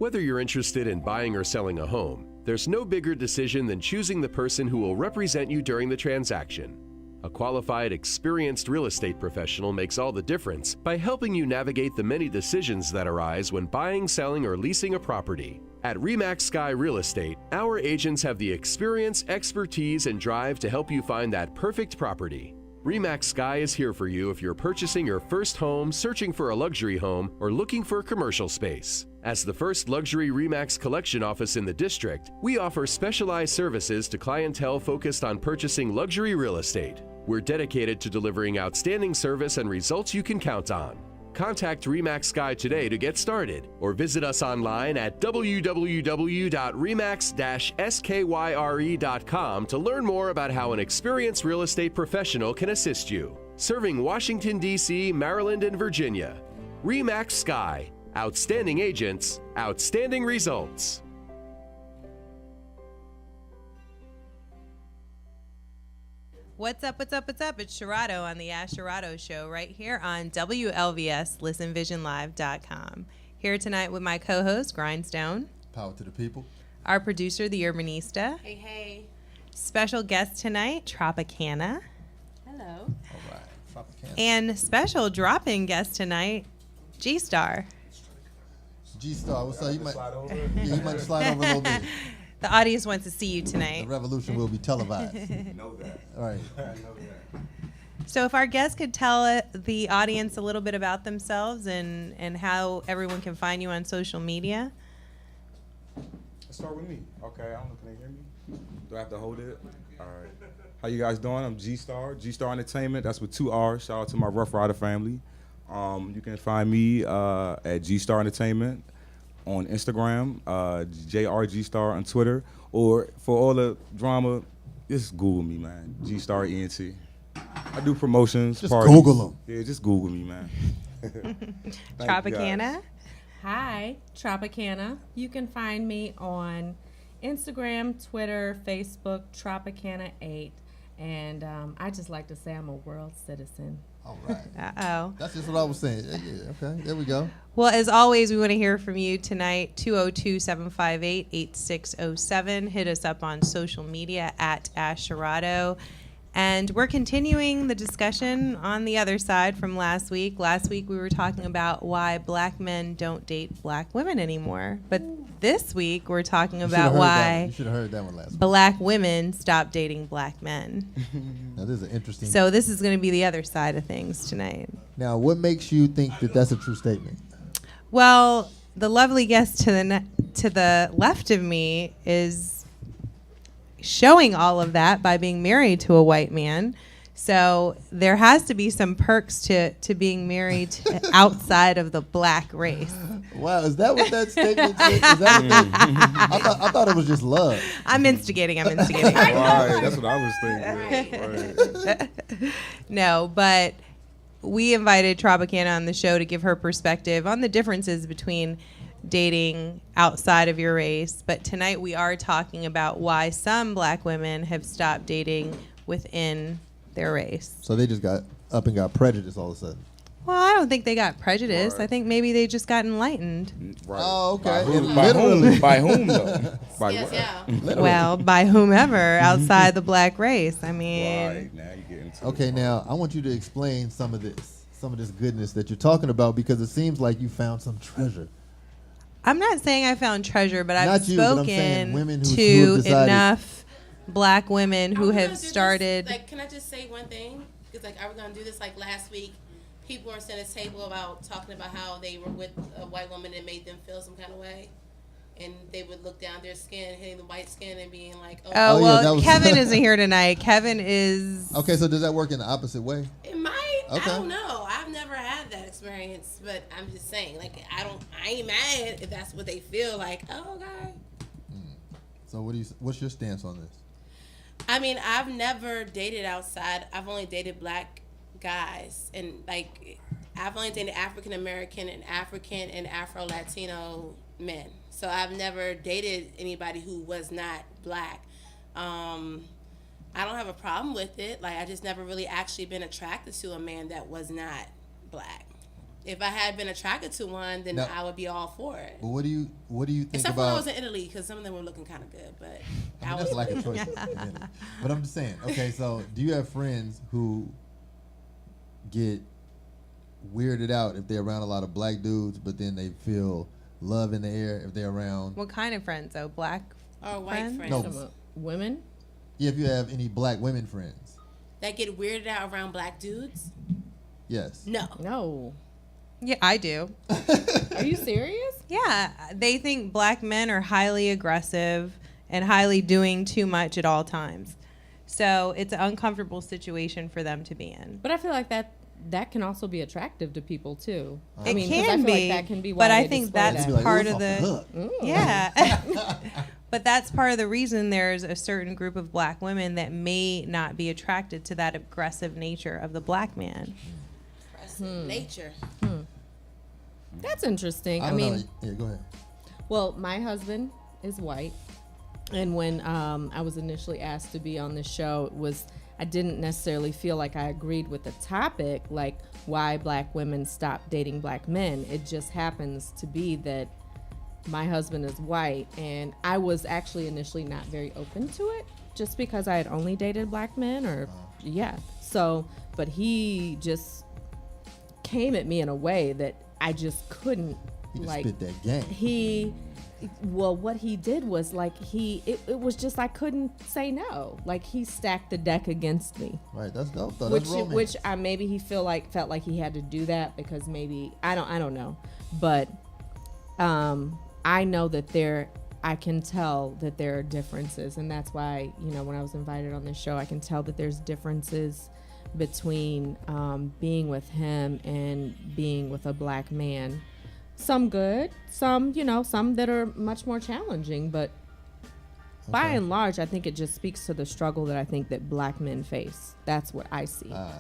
Whether you're interested in buying or selling a home, there's no bigger decision than choosing the person who will represent you during the transaction. A qualified, experienced real estate professional makes all the difference by helping you navigate the many decisions that arise when buying, selling, or leasing a property. At RE/MAX Sky Real Estate, our agents have the experience, expertise, and drive to help you find that perfect property. RE/MAX Sky is here for you if you're purchasing your first home, searching for a luxury home, or looking for commercial space. As the first luxury RE/MAX collection office in the district, we offer specialized services to clientele focused on purchasing luxury real estate. We're dedicated to delivering outstanding service and results you can count on. Contact RE/MAX Sky today to get started, or visit us online at www.remax-skyre.com to learn more about how an experienced real estate professional can assist you. Serving Washington, D.C., Maryland, and Virginia. RE/MAX Sky. Outstanding agents, outstanding results. What's up, what's up, what's up? It's Sherrado on the Ash Sherrado Show right here on WLVS, listenvisionlive.com. Here tonight with my co-host, Grindstone. Power to the people. Our producer, the Urbanista. Hey, hey. Special guest tonight, Tropicana. Hello. All right. Tropicana. And special drop-in guest tonight, G-Star. G-Star, what's up? You might slide over a little bit. The audience wants to see you The tonight. revolution will be televised. Know that. All right. I know that. So if our guests could tell the audience a little bit about themselves and how everyone can find you on social media. Let's start with me. Okay, I don't know, can they hear me? Do I have to hold it? All right. How you guys doing? I'm G-Star, G-Star Entertainment. That's with 2 R's. Shout out to my Rough Rider family. You can find me at G-Star Entertainment on Instagram, JRG-Star on Twitter, or for all the drama, just Google me, man. G-Star ENT. I do promotions, Just parties. Google them. Yeah, just Google me, man. Thank you, Tropicana. guys. Hi, Tropicana. You can find me on Instagram, Twitter, Facebook, Tropicana8. And I just like to say I'm a world citizen. All right. Uh-oh. That's just what I was saying. Yeah, okay, there we go. Well, as always, we want to hear from you tonight, 202-758-8607. Hit us up on social media at Ash Sherrado. And we're continuing the discussion on the other side from last week. Last week, we were talking about why black men don't date black women anymore. But this week, we're talking about You why should have heard that one last week. black women stop dating black men. Now, this is an interesting. So this is going to be the other side of things tonight. Now, what makes you think that that's a true statement? Well, the lovely guest to the left of me is showing all of that by being married to a white man. So there has to be some perks to being married to outside of the black race. Wow, is that what that statement said? Is that what I thought it was just love. I'm instigating. Right, that's what I was thinking. Right. No, but we invited Tropicana on the show to give her perspective on the differences between dating outside of your race. But tonight we are talking about why some black women have stopped dating within their race. So they just got up and got prejudiced all of a sudden. Well, I don't think they got prejudice. Right. I think maybe they just got enlightened. Right. Oh, okay. By whom? Literally. By whom, though? By Yes, what? yeah. Literally. Well, by whomever outside the black race. I mean, Right, now you get into Okay, it. now I want you to explain some of this goodness that you're talking about, because it seems like you found some treasure. I'm not saying I found treasure, but I've Not you, but I'm saying spoken women who to have decided- enough black women who Are we have gonna do this? started. Like, can I just say one thing? Because, like, are we going to do this like last week? People were sitting at a table about talking about how they were with a white woman and made them feel some kind of way. And they would look down their skin, hitting the white skin and being like, Oh, Oh, yeah, well, that was- Kevin isn't here tonight. Kevin is. Okay, so does that work in the opposite way? It might. Okay. I don't know. I've never had that experience, but I'm just saying, like, I ain't mad if that's what they feel like. Oh, okay. So what's your stance on this? I mean, I've never dated outside. I've only dated black guys, and like, I've only dated African American and Afro Latino men. So I've never dated anybody who was not black. I don't have a problem with it. Like, I just never really actually been attracted to a man that was not black. If I had been attracted to one, then No. I would be all for it. But what do you think Except when I about? was in Italy, because some of them were looking kind of good, but I mean, I that's was like a choice. But I'm just saying. Okay, so do you have friends who get weirded out if they're around a lot of black dudes, but then they feel love in the air if they're around? What kind of friends though? Black or white friends No. Women? Yeah, if you have any black women friends. that get weirded out around black dudes. Yes. No, No. Yeah, I do. Are you serious? Yeah, they think black men are highly aggressive and highly doing too much at all times. So it's an uncomfortable situation for them to be in. But I feel like that can also be attractive to people too. It 'cause can I feel be, like that can be why but I they think display that's They'd be that. like, part "Ooh, of it's the off hook." yeah. But that's part of the reason there's a certain group of black women that may not be attracted to that aggressive nature of the black man. nature. That's interesting. I I don't mean, know. Yeah, go ahead. well, my husband is white, and when I was initially asked to be on the show, I didn't necessarily feel like I agreed with the topic, like why black women stop dating black men. It just happens to be that my husband is white, and I was actually initially not very open to it, just because I had only dated black men, or yeah. So, but he just came at me in a way that I just couldn't He just like. spit that game. Well, what he did was like it was just I couldn't say no. Like he stacked the deck against me, Right, that's dope though. which That's romance. which maybe he felt like he had to do that because maybe I don't know, but I know that I can tell that there are differences, and that's why when I was invited on this show, I can tell that there's differences between being with him and being with a black man. Some good, some that are much more challenging, but by Okay. and large, I think it just speaks to the struggle that I think that black men face. That's what I see. Wow.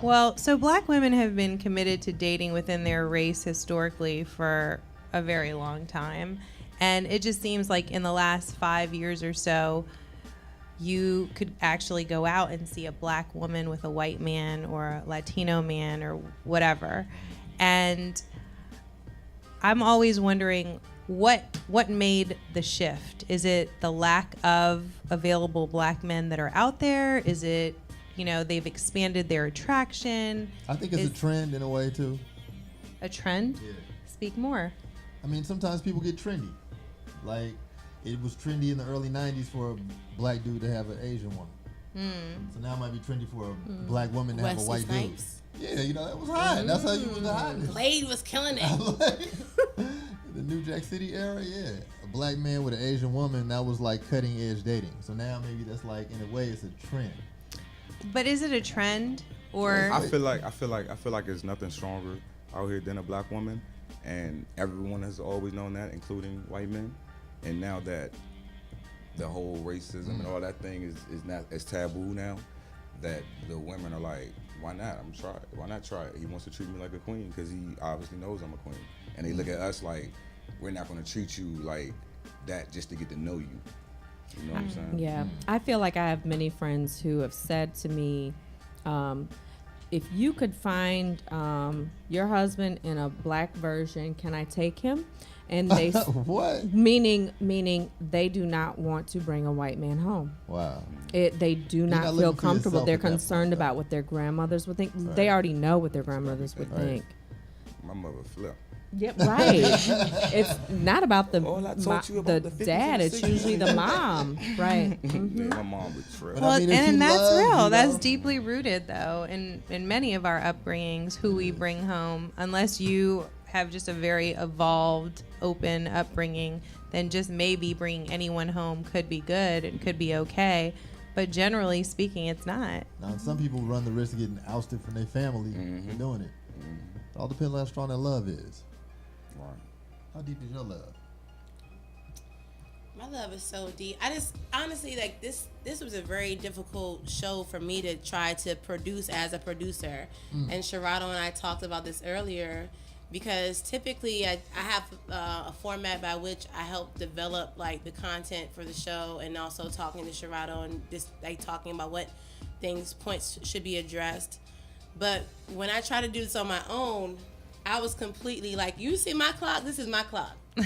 Well, so black women have been committed to dating within their race historically for a very long time. And it just seems like in the last 5 years or so, you could actually go out and see a black woman with a white man or a Latino man or whatever. And I'm always wondering what made the shift? Is it the lack of available black men that are out there? Is it, they've expanded their attraction? I think it's a trend in a way too. A trend? Yeah. Speak more. I mean, sometimes people get trendy. Like, it was trendy in the early 90s for a black dude to have an Asian woman. So now it might be trendy for a black woman to have a Wesley white Snipes. dude. Yeah, that was hot. That's how you was the hottest. Blade was killing it. The New Jack City era, yeah. A black man with an Asian woman, that was like cutting edge dating. So now maybe that's like, in a way, it's a trend. But is it a trend or I feel like there's nothing stronger out here than a black woman, and everyone has always known that, including white men. And now that the whole racism and all that thing is not as taboo now, that the women are like, why not? I'm try it. Why not try it? He wants to treat me like a queen because he obviously knows I'm a queen, and they look at us like we're not going to treat you like that just to get to know you. You know what I'm saying? Yeah, I feel like I have many friends who have said to me, if you could find your husband in a black version, can I take him? And they What? meaning they do not want to bring a white man home. Wow. They do not not looking feel for comfortable. yourself They're at that concerned point, about though. what their grandmothers would think. Right. They already know what their grandmothers would Right. think. My mother flipped. Yep, right. It's not about the All I taught you about the 50s dad. and It's 60s. usually the mom, right? Yeah, my mom would trip. But well, I mean, if and you that's love, real. you That's know. deeply rooted, though, in many of our upbringings. Who we bring home, unless you have just a very evolved, open upbringing, then just maybe bringing anyone home could be good and could be okay. But generally speaking, it's not. Now, some people run the risk of getting ousted from their family for doing it. It all depends on how strong that love is. Right. How deep is your love? My love is so deep. I just honestly like this was a very difficult show for me to try to produce as a producer. And Sharado and I talked about this earlier because typically I have a format by which I help develop like the content for the show, and also talking to Sharado and just like talking about what points should be addressed. But when I try to do this on my own, I was completely like, you see my clock? This is my clock. You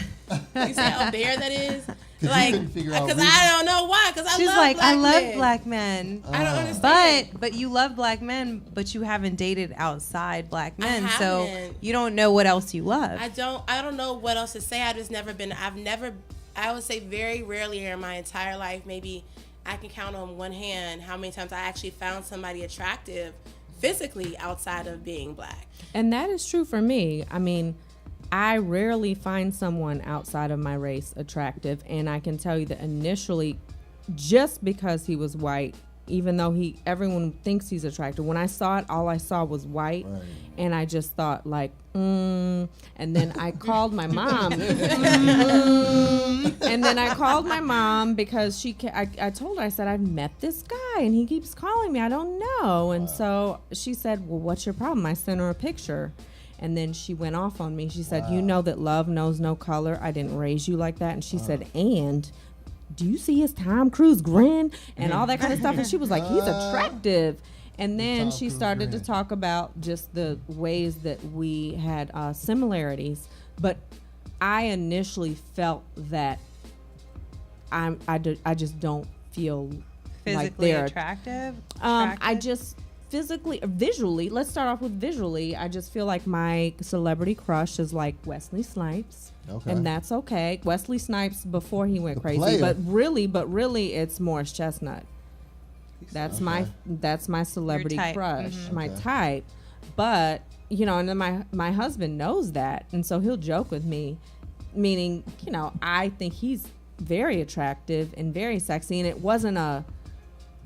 see how bare that is? Like, couldn't figure out because reasons? I don't know why. Because She's love like, black I love men. black men. I don't understand. But you love black men, but you haven't dated outside black men, so haven't. you don't know what else you love. I don't know what else to say. I would say very rarely in my entire life, maybe I can count on one hand how many times I actually found somebody attractive physically outside of being black. And that is true for me. I mean, I rarely find someone outside of my race attractive, and I can tell you that initially, just because he was white, even though everyone thinks he's attractive, when I saw it, all I saw was white, Right. and I just thought like, and then I called my mom, and then I called my mom because I told her, I said, I've met this guy and he keeps calling me, I don't know, and so she said, well, what's your problem? I sent her a picture. And then she went off on me. She said, you know that love knows no color. I didn't raise you like that. And she said, and do you see his Tom Cruise grin and all that kind of stuff? And she was like, he's attractive. And then Tom she Cruise started to grin. talk about just the ways that we had similarities. But I initially felt that I just don't feel like Physically they're attractive? I just visually, let's start off with visually. I just feel like my celebrity crush is like Wesley Snipes. Okay. And that's okay. Wesley Snipes before he went The crazy. player. But really it's Morris Chestnut. That's my celebrity type. crush, my Okay. type. But, you know, and then my husband knows that, and so he'll joke with me, meaning, you know, I think he's very attractive and very sexy, and it wasn't a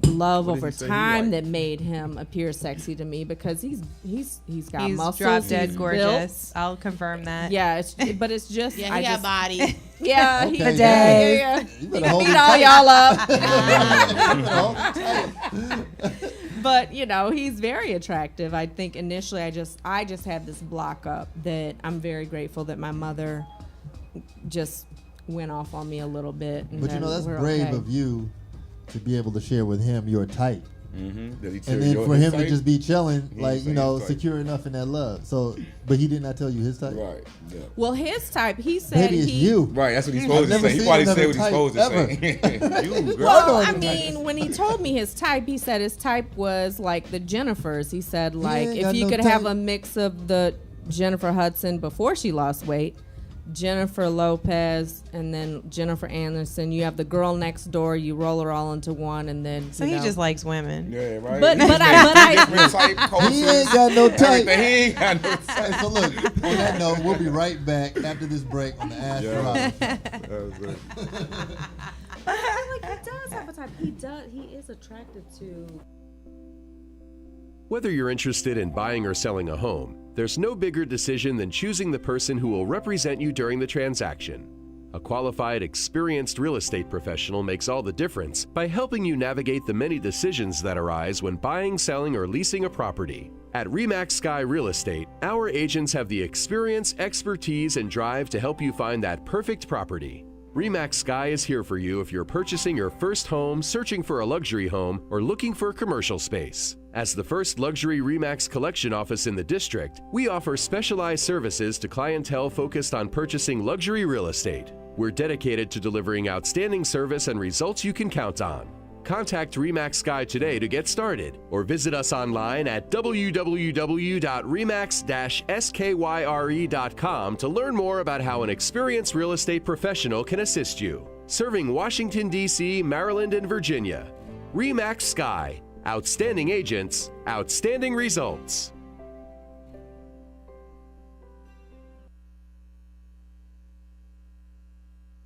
love What did over he say he time liked? that made him appear sexy to me, because he's got He's muscles, drop he's dead built. gorgeous. I'll confirm that. Yeah, but it's just Yeah, I he got just, body. yeah, Okay, he yeah. yeah. You He better can hold beat it all tight. y'all up. You better hold it tight. But you know, he's very attractive. I think initially I just had this block up that I'm very grateful that my mother just went off on me a little bit. And But you know, then that's we're brave okay. of you to be able to share with him your type. Did he tell And you then for his him to type? just be chilling, He like, didn't you say know, his type. secure enough in that love. So, but he did not tell you his type? Right. Yeah. Well, his type, he said Maybe it's he. you. Right, that's what he's I've supposed to never say. He seen probably say another what he's type supposed to say. You, girl. Well, know I the mean, when he told me his type, he said his type was like the Jennifers. He said, like, ain't if got you no could have type. a mix of the Jennifer Hudson before she lost weight, Jennifer Lopez, and then Jennifer Aniston. You have the girl next door. You roll her all into one, and then So you he know. just likes women. Yeah, right. But He's I- different type cultures, He ain't got no type. everything. He ain't got no type. Hey, so look, on that note, we'll be right back after this break on the Ask Yeah. Rob. That was it. like he does have a type. He is attracted to. Whether you're interested in buying or selling a home, there's no bigger decision than choosing the person who will represent you during the transaction. A qualified, experienced real estate professional makes all the difference by helping you navigate the many decisions that arise when buying, selling, or leasing a property. At RE/MAX Sky Real Estate, our agents have the experience, expertise, and drive to help you find that perfect property. RE/MAX Sky is here for you if you're purchasing your first home, searching for a luxury home, or looking for commercial space. As the first luxury RE/MAX collection office in the district, we offer specialized services to clientele focused on purchasing luxury real estate. We're dedicated to delivering outstanding service and results you can count on. Contact RE/MAX Sky today to get started, or visit us online at www.remax-skyre.com to learn more about how an experienced real estate professional can assist you. Serving Washington, D.C., Maryland, and Virginia. RE/MAX Sky. Outstanding agents, outstanding results.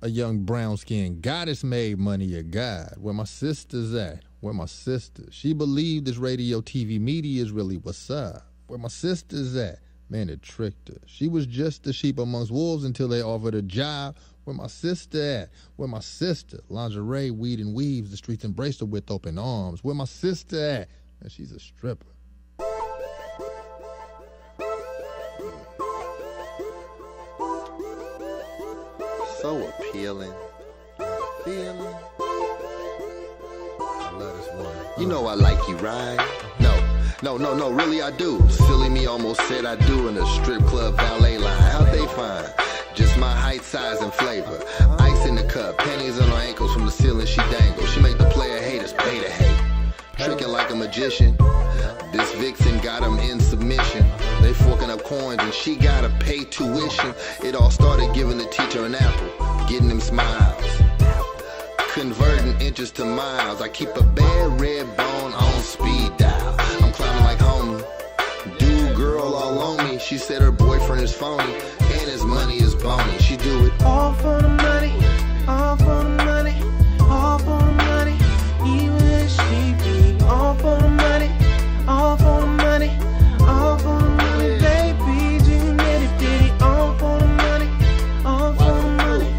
A young brown-skinned goddess-made money of God. Where my sister's at? Where my sister? She believed this radio, TV media is really what's up. Where my sister's at? Man, it tricked her. She was just a sheep amongst wolves until they offered a job. Where my sister at? Where my sister? Lingerie, weed and weaves, the streets embraced her with open arms. Where my sister at? And she's a stripper. So appealing. Feeling. I love this one. You know I like you, right? No, No, really I do. Silly me almost said I do in the strip club valet line. How'd they find? Just my height, size, and flavor. Ice in the cup, panties on her ankles, from the ceiling she dangles. She make the player haters pay to hate. Tricking like a magician. This vixen got him in submission. They forking up coins and she gotta pay tuition. It all started giving the teacher an apple, getting him smiles. Converting inches to miles. I keep a bad red bone on speed dial. I'm climbing like homie. Dude, girl all on me. She said her boyfriend is phony and his money is bony. She do it all for the money, all for the money, all for the money. Even if she be all for the money, all for the money, all for the money. Baby, you nitty bitty, all for the money, all for the money,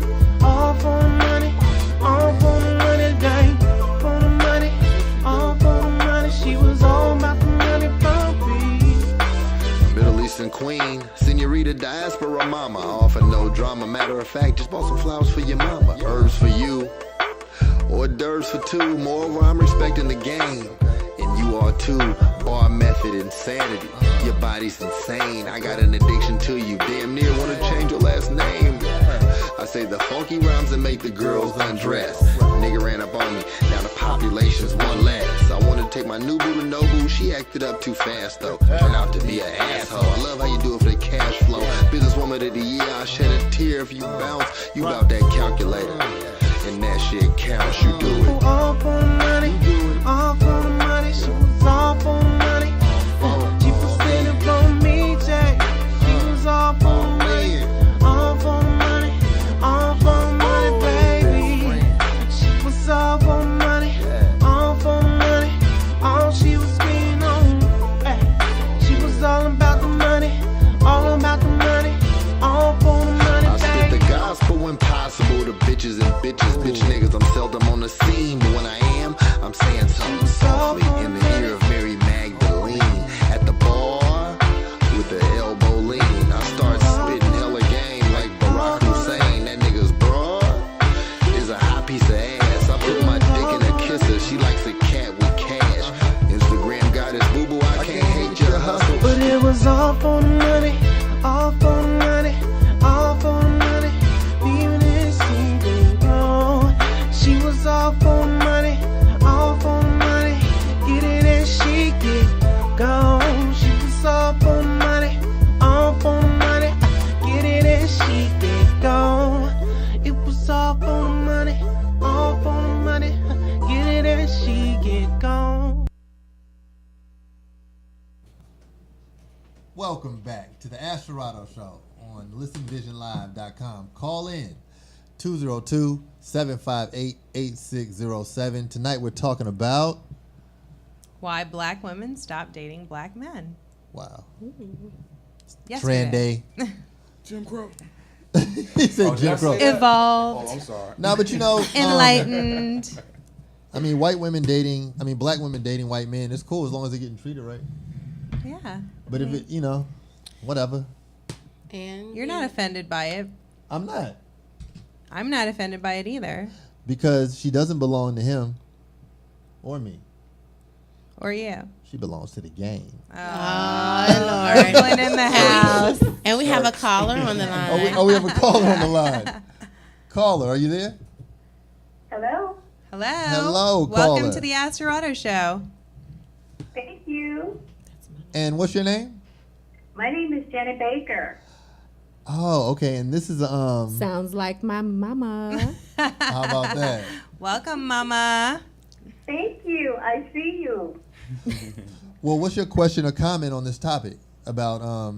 all for the money, all for the money, dang, for the money, all for the money. She was all about the money, puppy. Middle Eastern queen, senorita diaspora mama. Offer no drama, matter of fact, just bought some flowers for your mama. Herbs for you, hors d'oeuvres for two. Moreover, I'm respecting the game, and you are too. Bar method insanity, your body's insane. I got an addiction to you, damn near wanna change your last name. I say the funky rhymes that make the girls undress. Nigga ran up on me, now the population's one less. I wanted to take my new boo to Nobu, she acted up too fast though. Turned out to be an asshole. I love how you do it for the cash flow. Businesswoman of the year, I shed a tear if you bounce. You about that calculator, and that shit counts. You do it. All for the money, all for the money. She was all for the money. She was singing for me, Jack. She was all for the money, all for the money, all for the money, baby. She was all for the money, all for the money. All she was being on, she was all about the money, all about the money, all for the money, I spit the baby. gospel when possible to bitches and bitches. Bitch niggas, I'm seldom on the scene, but when I am, I'm saying something softly in the ear of Mary Magdalene. At the bar with the elbow lean, I start spitting hella game like Barack Hussein. That nigga's broad is a hot piece of ass. I put my dick in a kisser. She likes a cat with cash. Instagram goddess boo boo, I can't hate your hustle. But it was all for the money, all for the money, all for the money. Even if she didn't go, she was all for the money, all for the money. Get it and she get gone. She was all for the money, all for the money. Get it and she get gone. It was all for the money, all for the money. Get it and she get gone. Welcome back to the Asherado Show on listenvisionlive.com. Call in 202-758-8607. Tonight we're talking about, Why black women stop dating black men. wow, Yesterday. Trendy. Jim Crow. He said Jim Crow. Evolved, Oh, I'm sorry. No, but you know, enlightened. I mean, black women dating white men, it's cool as long as they're getting treated right. Yeah. But if it, whatever. And You're not offended by it. I'm not. I'm not offended by it either. Because she doesn't belong to him or me. Or you. She belongs to the game. Oh, Lord. Brooklyn in the house. And we have a caller on the line. We have a caller on the line. Caller, are you there? Hello. Hello. Hello, Welcome caller. to the Asherado Show. Thank you. And what's your name? My name is Janet Baker. Oh, okay. And this is Sounds like my mama. how about that? Welcome, Mama. Thank you. I see you. Well, what's your question or comment on this topic about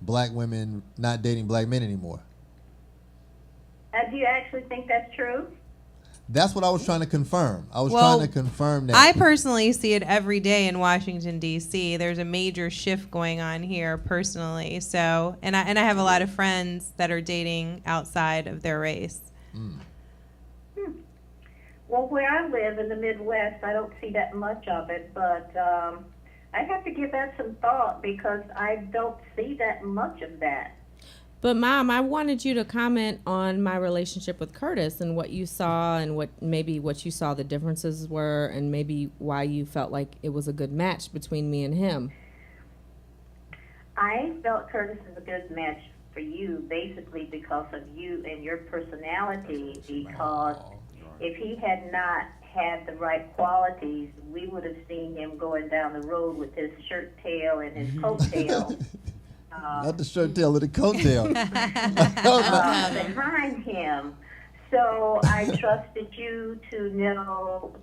black women not dating black men anymore? Do you actually think that's true? That's what I was trying to confirm. I was Well, trying to confirm that. I personally see it every day in Washington, D.C. There's a major shift going on here personally. So, and I have a lot of friends that are dating outside of their race. Well, where I live in the Midwest, I don't see that much of it, but I have to give that some thought because I don't see that much of that. But Mom, I wanted you to comment on my relationship with Curtis and what you saw and what you saw the differences were and maybe why you felt like it was a good match between me and him. I felt Curtis is a good match for you basically because of you and your personality, because if he had not had the right qualities, we would have seen him going down the road with his shirt tail and his coat tail. Not the shirt tail of the coat tail. Behind him. So I trusted you to know,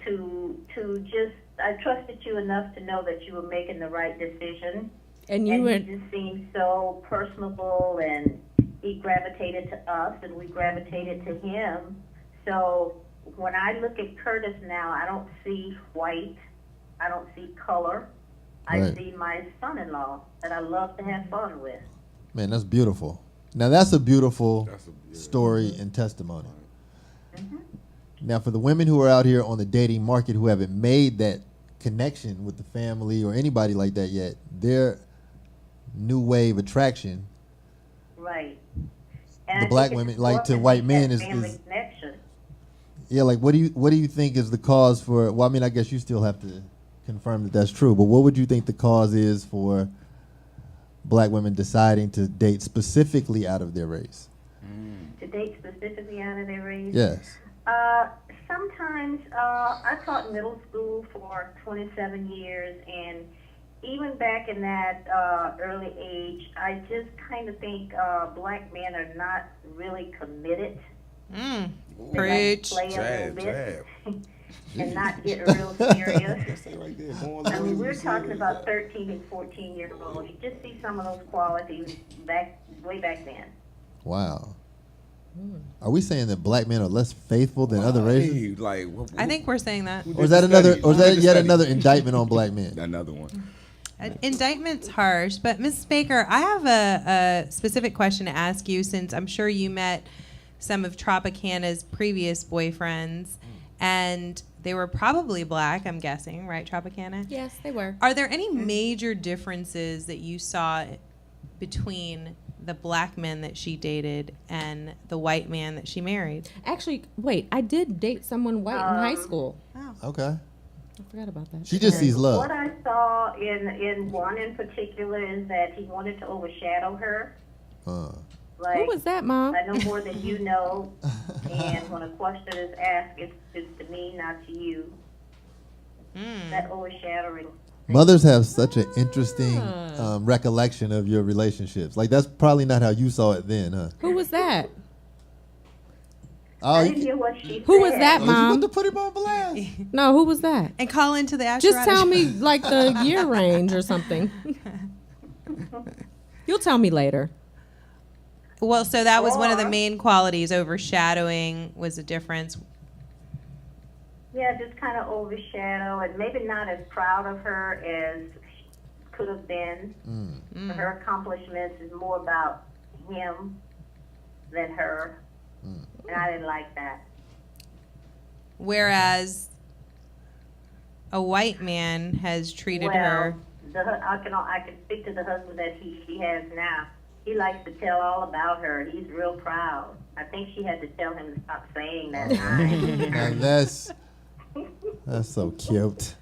I trusted you enough to know that you were making the right decision. And he just seemed so personable, and he gravitated to us, and we gravitated to him. So when I look at Curtis now, I don't see white, I don't see color. I see my son-in-law that I love to have fun with. Man, that's beautiful. Now that's a beautiful story and testimony. Mm-hmm. Now for the women who are out here on the dating market who haven't made that connection with the family or anybody like that yet, their new wave attraction, right? And the black women like to white men is connection. Yeah, like what do you think is the cause for? Well, I mean, I guess you still have to confirm that that's true, but what would you think the cause is for black women deciding to date specifically out of their race? To date specifically out of their race? Yes. Sometimes I taught middle school for 27 years, and even back in that early age, I just kind of think black men are not really committed. Preach. Like play a little bit and not get real serious. I mean, we're talking about 13 and 14-year-olds. You just see some of those qualities way back then. Wow. Are we saying that black men are less faithful than other races? Like, I think we're saying that. Or is that another? Or is that yet another indictment on black men? Another one. Indictment's harsh, but Ms. Baker, I have a specific question to ask you, since I'm sure you met some of Tropicana's previous boyfriends, and they were probably black, I'm guessing, right, Tropicana? Yes, they were. Are there any major differences that you saw between the black men that she dated and the white man that she married? Actually, wait, I did date someone white in high school. Oh. Okay. I forgot about that. She just sees love. What I saw in one in particular is that he wanted to overshadow her. Like, who was that, Mom? I know more than you know, and when a question is asked, it's to me, not to you. That overshadowing. Mothers have such an interesting recollection of your relationships. Like, that's probably not how you saw it then, huh? Who was that? I didn't hear what she Who said. was that, You Mom? want to put him on blast? No, who was that? And call into the Just Asherata tell show. me like the year range or something. You'll tell me later. Well, so that was one of the main qualities. Overshadowing was a difference. Yeah, just kind of overshadow, and maybe not as proud of her as she could have been. Her accomplishments is more about him than her, and I didn't like that. Whereas a white man has treated her. I can speak to the husband that she has now. He likes to tell all about her. He's real proud. I think she had to tell him to stop saying that. Now that's so cute.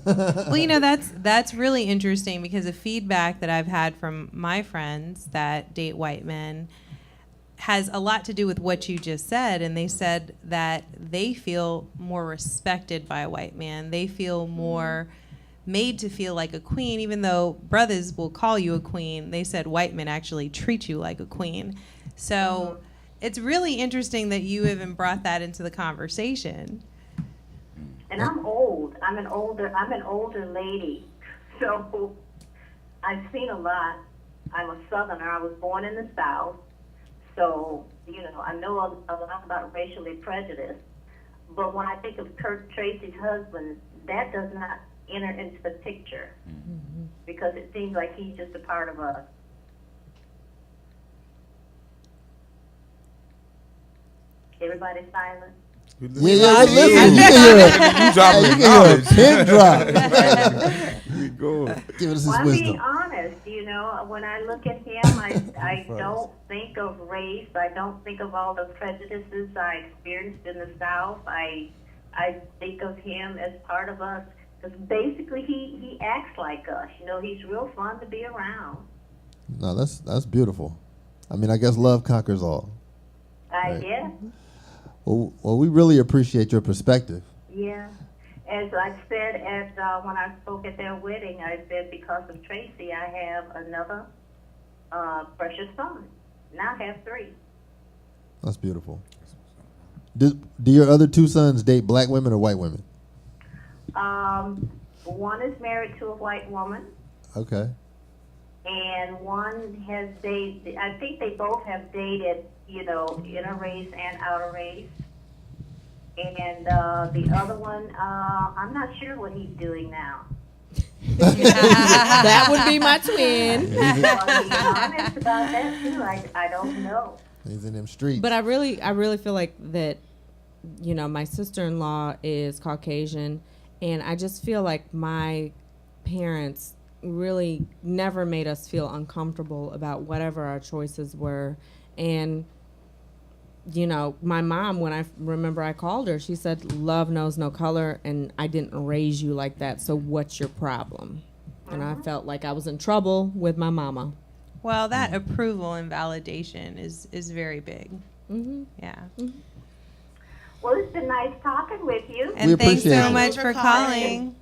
Well, you know, that's really interesting, because the feedback that I've had from my friends that date white men has a lot to do with what you just said. And they said that they feel more respected by a white man. They feel more made to feel like a queen, even though brothers will call you a queen. They said white men actually treat you like a queen. So it's really interesting that you even brought that into the conversation. And I'm old. I'm an older lady. So I've seen a lot. I'm a Southerner. I was born in the South. So, you know, I know a lot about racially prejudiced. But when I think of Kirk Tracy's husband, that does not enter into the picture, because it seems like he's just a part of us. Everybody silent? Yeah, listen. You can hear a pin drop. Go. Give us his Well, I'm wisdom. being honest. honest. You know, when I look at him, I don't think of race. I don't think of all the prejudices I experienced in the South. I think of him as part of us. Because basically, he acts like us. You know, he's real fun to be around. No, that's beautiful. I mean, I guess love conquers all. Right. Yeah. Well, we really appreciate your perspective. Yeah. As I said when I spoke at their wedding, I said because of Tracy, I have another precious son. Now I have 3. That's beautiful. Do your other 2 sons date black women or white women? One is married to a white woman. Okay. And one has dated, I think they both have dated, you know, inner race and outer race. And the other one, I'm not sure what he's doing now. That would be my twin. Well, being honest about that too, I don't know. He's in them streets. But I really feel like that, you know, my sister-in-law is Caucasian, and I just feel like my parents really never made us feel uncomfortable about whatever our choices were. And, you know, my mom, when I remember I called her, she said, love knows no color, and I didn't raise you like that, so what's your problem? And I felt like I was in trouble with my mama. Well, that approval and validation is very big. Mm-hmm. Yeah. Mm-hmm. Well, it's been nice talking with you. And thanks appreciate so it. much for calling.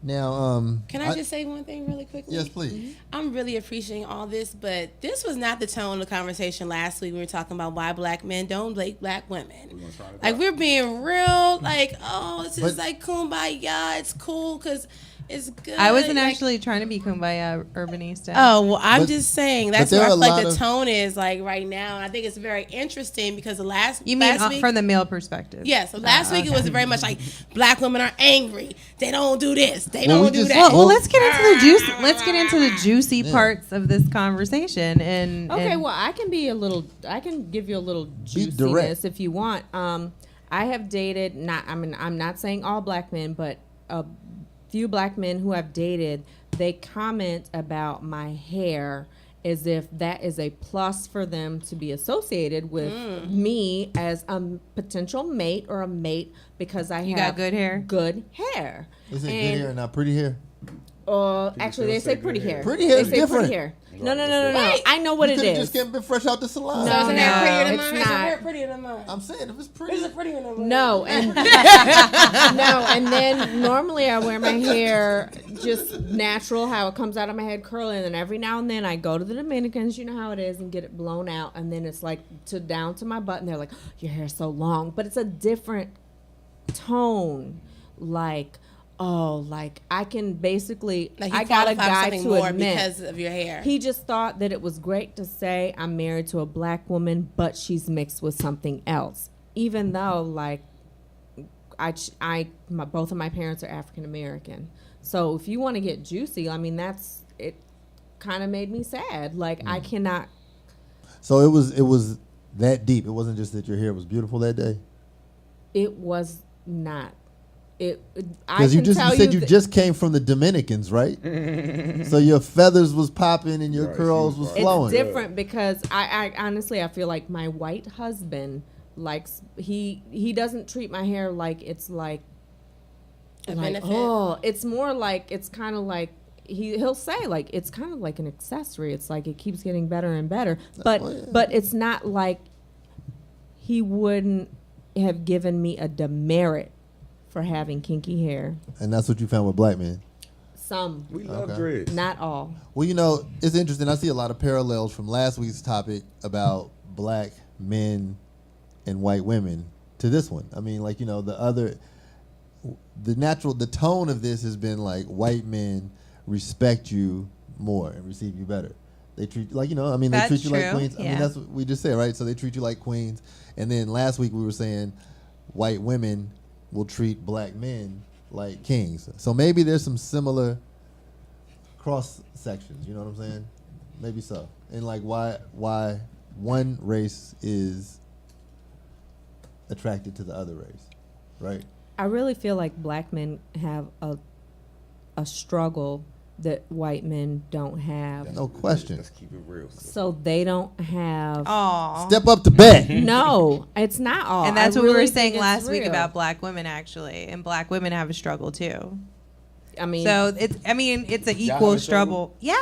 Now, Can I just say one thing really quickly? Yes, please. I'm really appreciating all this, but this was not the tone of the conversation last week. We were talking about why black men don't date black women. Like, we're being real, like, oh, this is like kumbaya. It's cool because it's good. I wasn't like, actually trying to be kumbaya urbanista. Oh, well, I'm But- just saying. That's there where I are feel a like lot the of- tone is, like, right now. And I think it's very interesting because the last You mean last week, from the male perspective? yeah, so last week it was very much like black women are angry. They don't do this. They Well, we don't do just- that. Well, let's get into the juice. Let's get into the juicy parts of this conversation. And Okay, well, I can give you a little direct. juiciness if you want. I have dated, I'm not saying all black men, but a few black men who I've dated, they comment about my hair as if that is a plus for them to be associated with me as a potential mate or a mate because I You have got good hair? Good hair. Is it good And- hair and not pretty hair? Actually, they say pretty hair. Pretty hair They is say different. pretty hair. No. I know what You it could have is. just been fresh out the salon. So isn't that prettier than it's mine? Isn't not. that prettier than mine? I'm saying if it's pretty. Is it prettier than mine? No, and and then normally I wear my hair just natural, how it comes out of my head curly, and then every now and then I go to the Dominicans, you know how it is, and get it blown out, and then it's like down to my butt, and they're like, your hair's so long, but it's a different tone, like. Oh, like I can basically. Like I got a guy something to more admit because of your hair. he just thought that it was great to say I'm married to a black woman, but she's mixed with something else. Even though, like, both of my parents are African American. So if you want to get juicy, I mean, it. Kind of made me sad. Like I cannot. So it was that deep. It wasn't just that your hair was beautiful that day. It was not. Because you said you just came from the Dominicans, right? So your feathers was popping and your curls was flowing. It's different because I honestly I feel like my white husband likes he doesn't treat my hair like it's like A benefit? oh, it's more like it's kind of like he'll say like it's kind of like an accessory. It's like it keeps getting better and better, but it's not like he wouldn't have given me a demerit for having kinky hair. And that's what you found with black men. Some. We love dreads. Not all. Well, you know, it's interesting. I see a lot of parallels from last week's topic about black men and white women to this one. I mean, like, you know, the tone of this has been like white men respect you more and receive you better. They treat you like, you know, I mean, they That's treat you like true, queens. I mean, yeah. that's what we just said, right? So they treat you like queens. And then last week we were saying white women will treat black men like kings. So maybe there's some similar cross sections, you know what I'm saying? Maybe so. And like why one race is attracted to the other race, right? I really feel like black men have a struggle that white men don't have. No question. Let's keep it real. So they don't have. Aw. Step up to bat. No, it's not all. And that's I what we really were think saying it's last week real. about black women, actually. And black women have a struggle too. I mean, So it's an Y'all equal have a struggle? struggle. Yeah,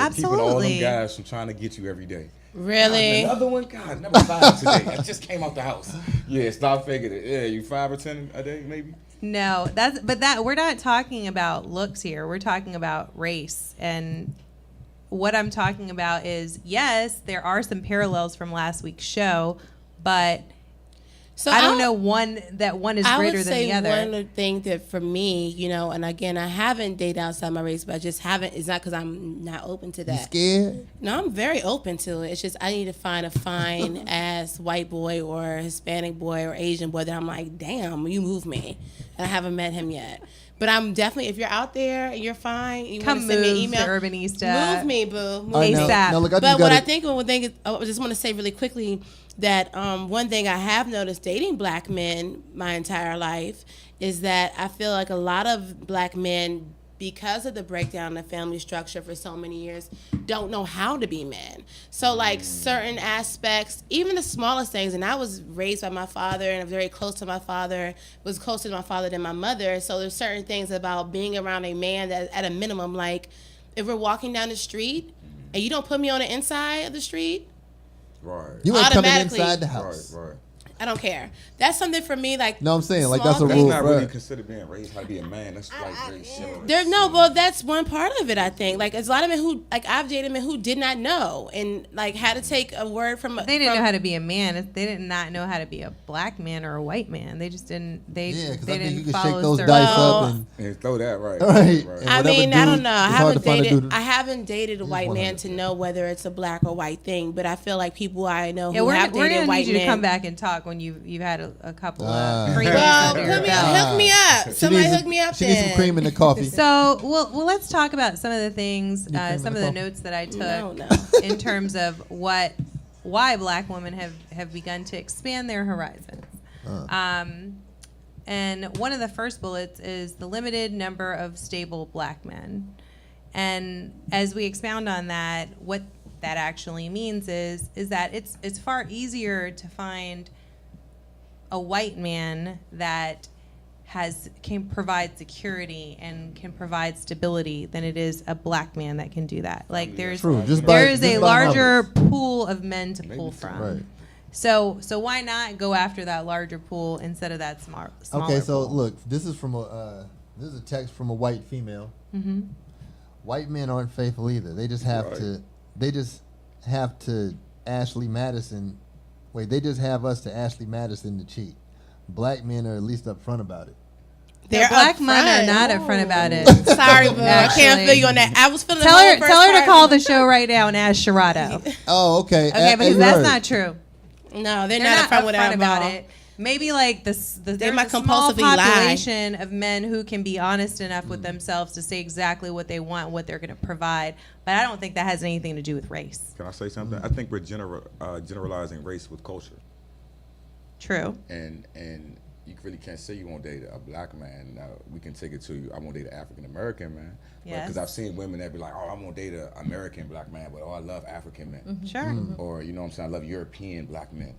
Keeping all them absolutely. guys from trying to get you every day. Really? Another one? God, number 5 today. I just came out the house. Yeah, stop faking it. Yeah, you 5 or 10 a day, maybe? No, we're not talking about looks here. We're talking about race. And what I'm talking about is, yes, there are some parallels from last week's show, but So I don't know one is I greater would than say the other. one of the things that for me, you know, and again, I haven't dated outside my race, but I just haven't. It's not because I'm not open to You that. scared? No, I'm very open to it. It's just I need to find a fine ass white boy or Hispanic boy or Asian boy that I'm like, damn, you move me. And I haven't met him yet. But I'm definitely, if you're out there and you're fine, you want Come to send me an move email, to Urbanista. move me, boo. Move All right, me. ASAP. Now, look, I just But what gotta- I think one thing is, I just want to say really quickly that one thing I have noticed dating black men my entire life is that I feel like a lot of black men, because of the breakdown of family structure for so many years, don't know how to be men. So like certain aspects, even the smallest things, and I was raised by my father and I'm very close to my father, was closer to my father than my mother. So there's certain things about being around a man that at a minimum, like if we're walking down the street and you don't put me on the inside of the street, Right. You ain't coming Automatically. inside the Right, house. right. I don't care. That's something for me. Like No, I'm saying, like, small that's a That's rule. not really Right. considered being raised how to be a man. That's like very similar. There, no, well, that's one part of it. I think like there's a lot of men who like I've dated men who did not know and like had to take a word from. They didn't know how to be a man. They did not know how to be a black man or a white man. They just didn't. Yeah, because they I think you didn't can follow shake those certain- dice Well, up and And throw that right. Right. right. And I whatever mean, I dude- don't know. I it's hard to haven't find a dated. dude- I haven't dated a white man 100. to know whether it's a black or white thing. But I feel like people I know Yeah, who we're have gonna dated white need you to men. come back and talk when you've had a couple Ah. of creamies Well, under your hook belt. me up. She Somebody needs hook me up. She needs some then. cream in the coffee. So, well, let's talk about some of the things, cream in some the of the coffee? notes that I took No. in terms of why black women have begun to expand their horizons. And one of the first bullets is the limited number of stable black men. And as we expound on that, what that actually means is that it's far easier to find a white man that can provide security and can provide stability than it is a black man that can do that. Like there's True. Just by- there is just a by larger numbers. pool of men to pull from. Right. So why not go after that larger pool instead of that smaller Okay, so pool? look, this is from a text from a white female. Mm-hmm. White men aren't faithful either. They just have Right. to. They just have to Ashley Madison. Wait, they just have us to Ashley Madison to cheat. Black men are at least upfront about it. They're black upfront. men are not upfront about it. Sorry, boo. I can't Actually. feel you on that. I was feeling. Tell the whole her first to part. call the show right now and ask Sharado. Oh, okay. Okay, because you that's heard. not true. No, they're They're not upfront with that about it. Maybe like there's might a small compulsively lie. population of men who can be honest enough with themselves to say exactly what they want, what they're going to provide. But I don't think that has anything to do with race. Can I say something? I think we're generalizing race with culture. True. And you really can't say you won't date a black man. Now, we can take it to I won't date an African American man. Yes. Because I've seen women that be like, oh, I won't date an American black man, but oh, I love African men. Sure. Or, you know what I'm saying, I love European black men.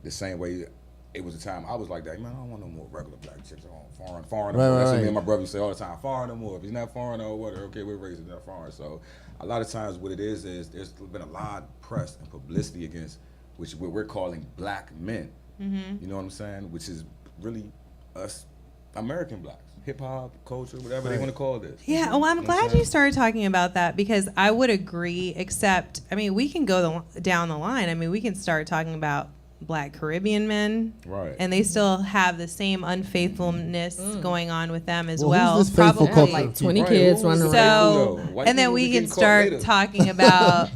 The same way it was a time I was like that, man, I don't want no more regular black chicks. I want foreign. Right, That's what right. me and my brother say all the time, foreign no more. If he's not foreign or whatever, okay, we're raising that foreign. So a lot of times what it is there's been a lot of press and publicity against what we're calling black men. You know what I'm saying? Which is really us American blacks. Hip hop, culture, whatever they want to call this. Yeah, well, I'm glad you started talking about that because I would agree, except, I mean, we can go down the line. I mean, we can start talking about black Caribbean men. Right. And they still have the same unfaithfulness going on with them as Well, well. who's this faithful Probably. culture? like 20 Right, kids who was running the around. So, faithful, though? White and then people we be can getting caught start later. talking about,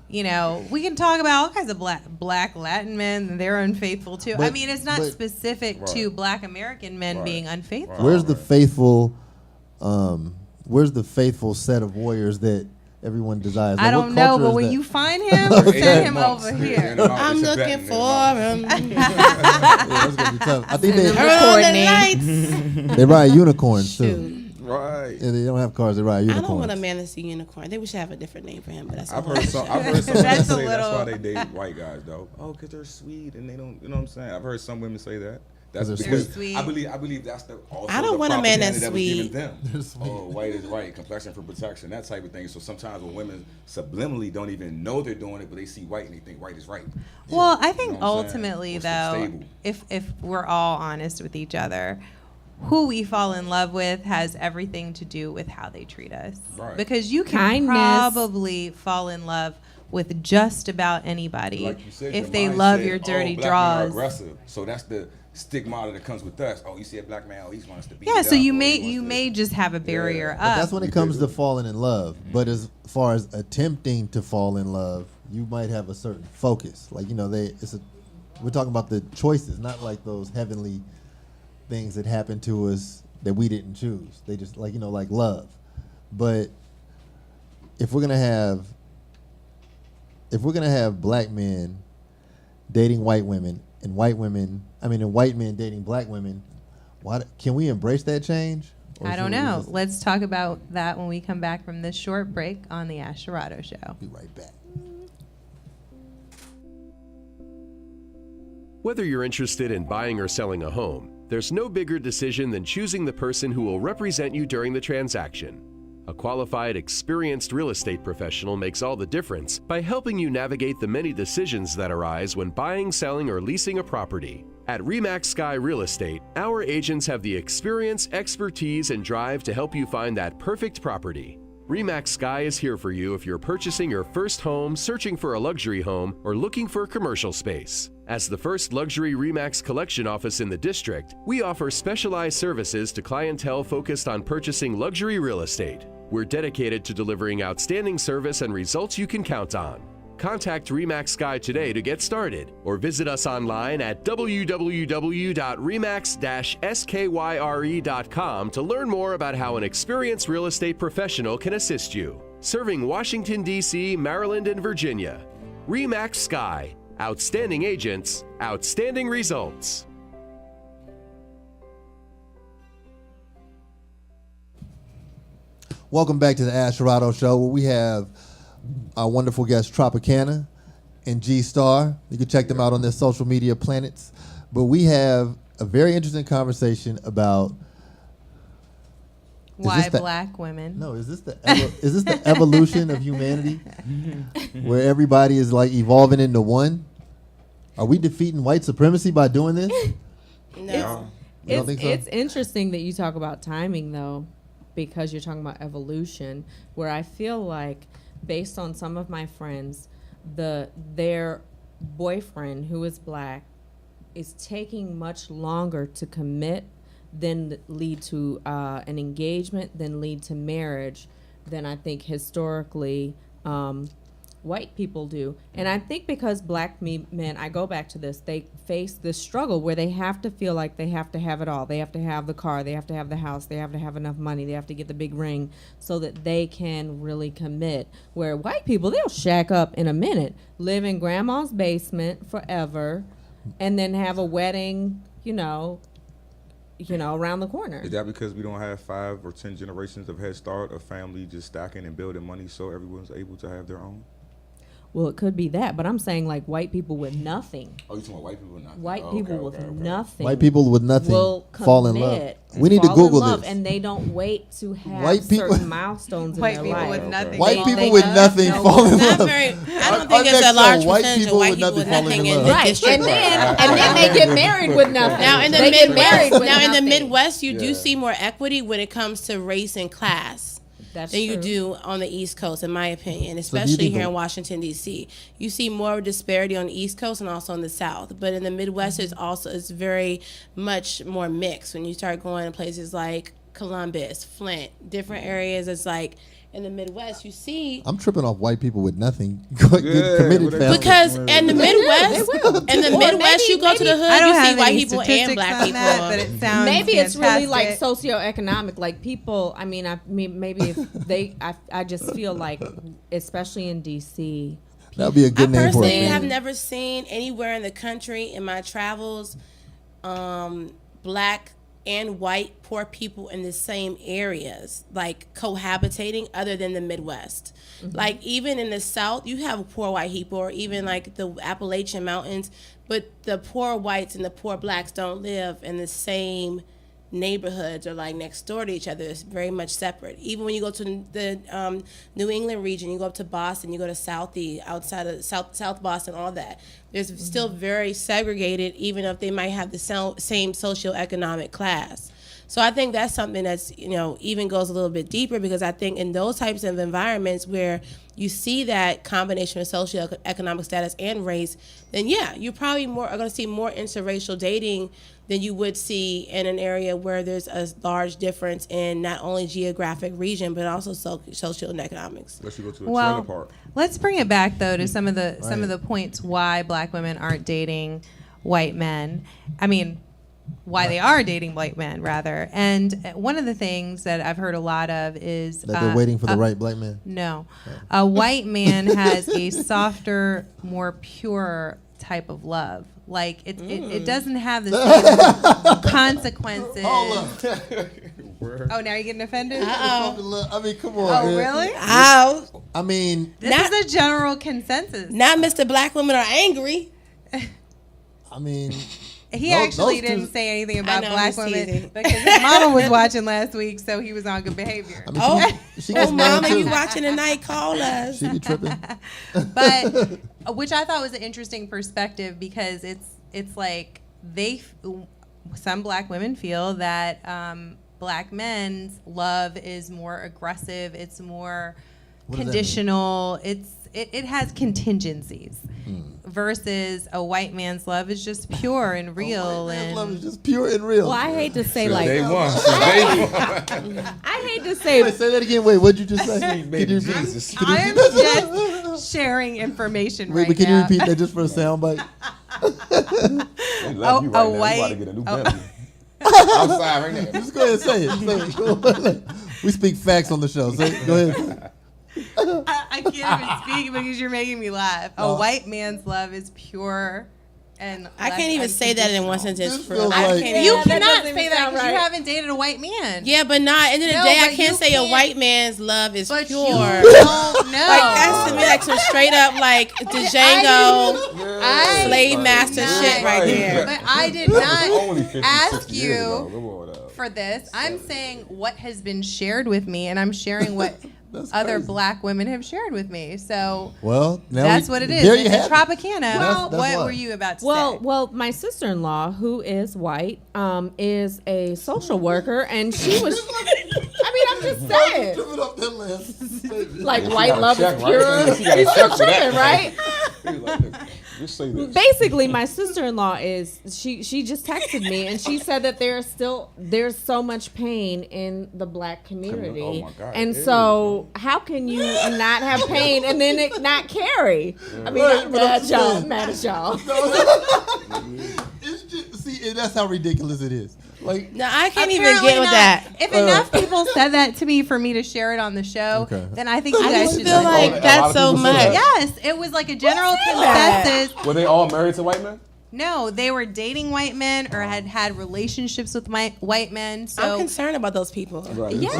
we can talk about all kinds of black Latin men, and they're unfaithful too. I But- mean, it's not but- specific to Right. black American men Right. being unfaithful. Right. Where's the faithful? Where's the faithful set of warriors that everyone desires? I Like, don't what know, culture but is when that? you find him, send him over here. I'm looking for him. Yeah, that's gonna be tough. I think Send they them Turn on the Courtney. lights. they ride unicorns too. Right. And they don't have cars that ride I unicorns. don't want a man that's a unicorn. I think we should have a different name for him, but that's a I've whole heard other I've show. heard some women That's a say that's why little- they date white guys though. Oh, because they're sweet and they don't. You know what I'm saying? I've heard some women say that. That's 'Cause they're because sweet. I believe that's the. Also I don't the want a man propaganda that's that was given sweet. them. They're sweet. Oh, white is right, complexion for protection, that type of thing. So sometimes when women subliminally don't even know they're doing it, but they see white and they think white is right. Well, I think You know what I'm saying? ultimately, Or though, stable. if we're all honest with each other, who we fall in love with has everything to do with how they treat us. Right. Because you can Kindness. probably fall in love with just about anybody Like you said, if your they mind love said, your dirty oh, black men are draws. aggressive. So that's the stigma that comes with us. Oh, you see a black man, oh, he wants to beat Yeah, it so up, you or may he wants to- may just have a barrier Yeah. But up. that's when it comes to falling in love. But as far as attempting to fall in love, you might have a certain focus. Like, you know, we're talking about the choices, not like those heavenly things that happen to us that we didn't choose. They just like, you know, like love. But if we're gonna have black men dating white women and white men dating black women, can we embrace that change? Or I don't should we know. just Let's talk about that when we come back from this short break on the Ash Dorado Show. be right back. Whether you're interested in buying or selling a home, there's no bigger decision than choosing the person who will represent you during the transaction. A qualified, experienced real estate professional makes all the difference by helping you navigate the many decisions that arise when buying, selling, or leasing a property. At RE/MAX Sky Real Estate, our agents have the experience, expertise, and drive to help you find that perfect property. RE/MAX Sky is here for you if you're purchasing your first home, searching for a luxury home, or looking for commercial space. As the first luxury RE/MAX collection office in the district, we offer specialized services to clientele focused on purchasing luxury real estate. We're dedicated to delivering outstanding service and results you can count on. Contact RE/MAX Sky today to get started, or visit us online at www.remax-skyre.com to learn more about how an experienced real estate professional can assist you. Serving Washington, D.C., Maryland, and Virginia. RE/MAX Sky. Outstanding agents, outstanding results. Welcome back to the Ash Dorado Show, where we have our wonderful guest Tropicana and G Star. You can check them out on their social media planets. But we have a very interesting conversation about Why the- black women? no, is this the evolution of humanity, where everybody is like evolving into one? Are we defeating white supremacy by doing this? No. You don't think so? It's interesting that you talk about timing, though, because you're talking about evolution, where I feel like, based on some of my friends, their boyfriend, who is black, is taking much longer to commit than lead to an engagement, than lead to marriage, than I think historically white people do. And I think because black men, I go back to this, they face this struggle where they have to feel like they have to have it all. They have to have the car, they have to have the house, they have to have enough money, they have to get the big ring so that they can really commit. Where white people, they'll shack up in a minute, live in grandma's basement forever, and then have a wedding, around the corner. Is that because we don't have 5 or 10 generations of head start of family just stacking and building money so everyone's able to have their own? Well, it could be that, but I'm saying like white people with nothing. Oh, you talking about white people? Not White people with nothing. White people with nothing will fall in love. commit, We need to fall in Google love, this. and they don't wait to have White people- certain milestones White in people their life. with nothing. White They- people they with love nothing no fall in one. love. Not very. I don't Our think it's next a large show, white percentage people of white with people with nothing fall nothing in in love. the Right, district. and then they get married with nothing. Now in the They get married Midwest, with now in the nothing. Midwest, you do Yeah. see more equity when it comes to race and class That's than you true. do on the East Coast, in my opinion, do you especially think here the- in Washington D.C. You see more disparity on the East Coast and also on the South, but in the Midwest, it's very much more mixed. When you start going to places like Columbus, Flint, different areas, it's like in the Midwest, you see. I'm tripping off white people with nothing get committed what they- fast. Because in the Midwest, in the Or Midwest, you go to the I hood, don't you have see white any people and statistics black on people. that, but it sounds Maybe it's really like fantastic. socioeconomic. Like people, I mean, maybe if I just feel like, especially in DC, That would be a I good name for personally it. have never seen anywhere in the country in my travels black and white poor people in the same areas, like cohabitating, other than the Midwest. Like even in the South, you have poor white people, or even like the Appalachian Mountains, but the poor whites and the poor blacks don't live in the same neighborhoods or like next door to each other. It's very much separate. Even when you go to the New England region, you go up to Boston, you go to Southie, outside of South Boston, all that. There's still very segregated, even if they might have the same socioeconomic class. So I think that's something that's, even goes a little bit deeper, because I think in those types of environments where you see that combination of socioeconomic status and race, then yeah, you probably are going to see more interracial dating than you would see in an area where there's a large difference in not only geographic region, but also social and economics. Let's go to a trailer park. Let's bring it back though to some of the points why black women aren't dating white men. I mean, why they are dating white men, rather. And one of the things that I've heard a lot of is that they're waiting for the right black man. No, a white man has a softer, more pure type of love. Like it doesn't have the same consequences. Hold up. Oh, now you're getting offended? I mean, come on. Oh, man. really? Oh, I mean, this is a general consensus. Not Mr. Black women are angry. I mean, He those actually two- didn't say anything about know, black I'm just women teasing. because his mama was watching last week, so he was on good behavior. I mean, she gets mad Mama, too. you watching tonight? Call us. She be tripping. But which I thought was an interesting perspective, because it's like some black women feel that black men's love is more aggressive, it's more conditional, it has contingencies, versus a white man's love is just pure and real. Man's love is And just pure and real. Well, I hate to say Since day like one. Since day one. I hate to say Wait, say that again. Wait, what'd you just say? Can Baby you repeat? Jesus. I'm just sharing information Wait, right but can now. you repeat that just for a soundbite? We love you right now. You white- about to get a new Bentley. Outside right now. Just go ahead and say it. Say it. Go on. We speak facts on the show. Go ahead. I can't even speak because you're making me laugh. A white man's love is pure, and I can't even say that in one sentence. This For feels I like- can't You Yeah, that cannot doesn't say even that sound because you right. haven't dated a white man. Yeah, but not. End of the No, day, I but can't you say can't- a white man's love is But pure. you Like don't know. that's to me like some straight up like Django slave master shit right there. But I did Only not 50, ask 60 years ago. you Come on now. for this. I'm saying what has been shared with me, and I'm sharing what That's other crazy. black women have shared with me. So Well, now that's what it is. There you In have it. Tropicana, That's what why. were you about to Well, say? well, my sister-in-law, who is white, is a social worker, and she was. I mean, I'm just saying, Tripping up that list. like She white got a love check, is right? pure. She got a She's check for that. tripping, right? He was like, look, just say this. Basically, my sister-in-law is she just texted me, and she said that there's so much pain in the black community, Oh my God, and it so how can you not have pain and then it not carry? I mean, Right, I'm but I'm mad, y'all. saying- I'm mad at y'all. It's just, see, and that's how ridiculous it is. Like, No, I can't even Apparently get with not. that. If enough people said that to me for me to share it on the show, Okay. then I think you I guys just should. feel do it. like A lot that's of so people say much. that. Yes, it was like a general consensus. Were they all married to white men? No, they were dating white men or had relationships with white men. I'm So concerned about those people. Right. Yes.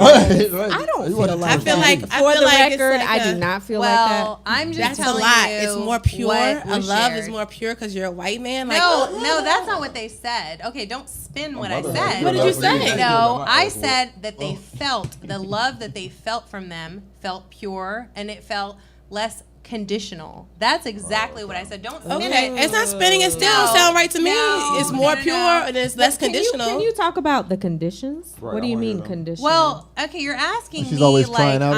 right. I don't You wanna feel learn like I feel from like me. I For feel the like it's record, like I a- do not feel well, like I'm just That's a telling lot. you. It's more pure. what A was love shared. is more pure because you're a white man. Like, No, that's not what they said. Okay, don't spin what I mother said. had What did you say? No, I Oh. said that they felt the love that they felt from them felt pure and it felt less conditional. That's exactly what I said. Don't spin okay, it. it's not spinning. It still No. sound right to me. No. It's more No. pure and it's less Can conditional. you talk about the conditions? Right, What do I you wanna mean hear them. conditions? Well, okay, you're asking She's me always like trying out or